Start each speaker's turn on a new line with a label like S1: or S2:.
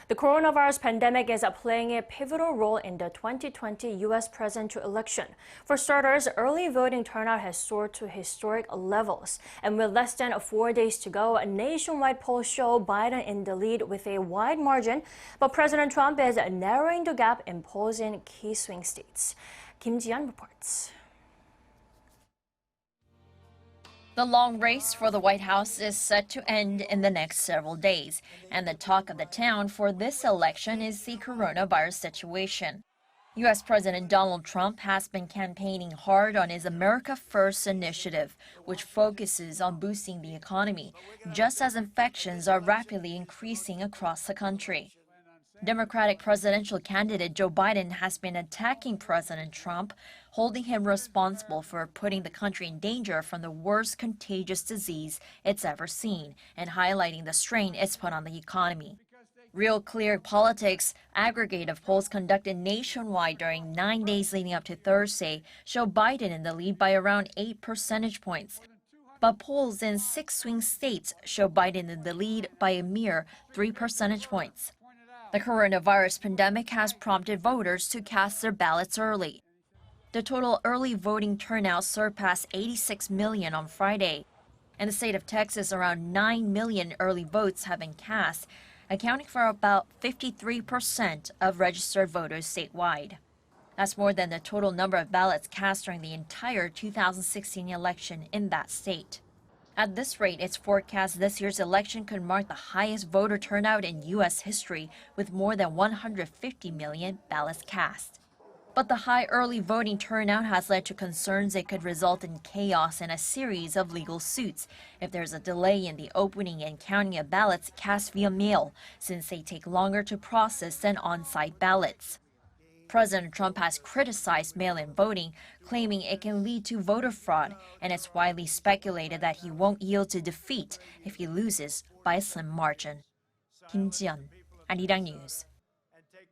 S1: The coronavirus pandemic is playing a pivotal role in the 2020 U.S. presidential election. For starters, early voting turnout has soared to historic levels. And with less than 4 days to go, nationwide polls show Biden in the lead with a wide margin. But President Trump is narrowing the gap in polls in key swing states. Kim Ji-yeon reports.
S2: The long race for the White House is set to end in the next several days, and the talk of the town for this election is the coronavirus situation. U.S. President Donald Trump has been campaigning hard on his America First initiative, which focuses on boosting the economy, just as infections are rapidly increasing across the country. Democratic presidential candidate Joe Biden has been attacking President Trump, holding him responsible for putting the country in danger from the worst contagious disease it's ever seen, and highlighting the strain it's put on the economy. Real Clear Politics aggregative polls conducted nationwide during 9 days leading up to Thursday show Biden in the lead by around 8 percentage points. But polls in 6 swing states show Biden in the lead by a mere 3 percentage points. The coronavirus pandemic has prompted voters to cast their ballots early. The total early voting turnout surpassed 86 million on Friday. In the state of Texas, around 9 million early votes have been cast, accounting for about 53% of registered voters statewide. That's more than the total number of ballots cast during the entire 2016 election in that state. At this rate, it's forecast this year's election could mark the highest voter turnout in U.S. history, with more than 150 million ballots cast. But the high early voting turnout has led to concerns it could result in chaos and a series of legal suits if there's a delay in the opening and counting of ballots cast via mail, since they take longer to process than on-site ballots. President Trump has criticized mail-in voting, claiming it can lead to voter fraud, and it's widely speculated that he won't yield to defeat if he loses by a slim margin. Kim Ji-yeon, Arirang News.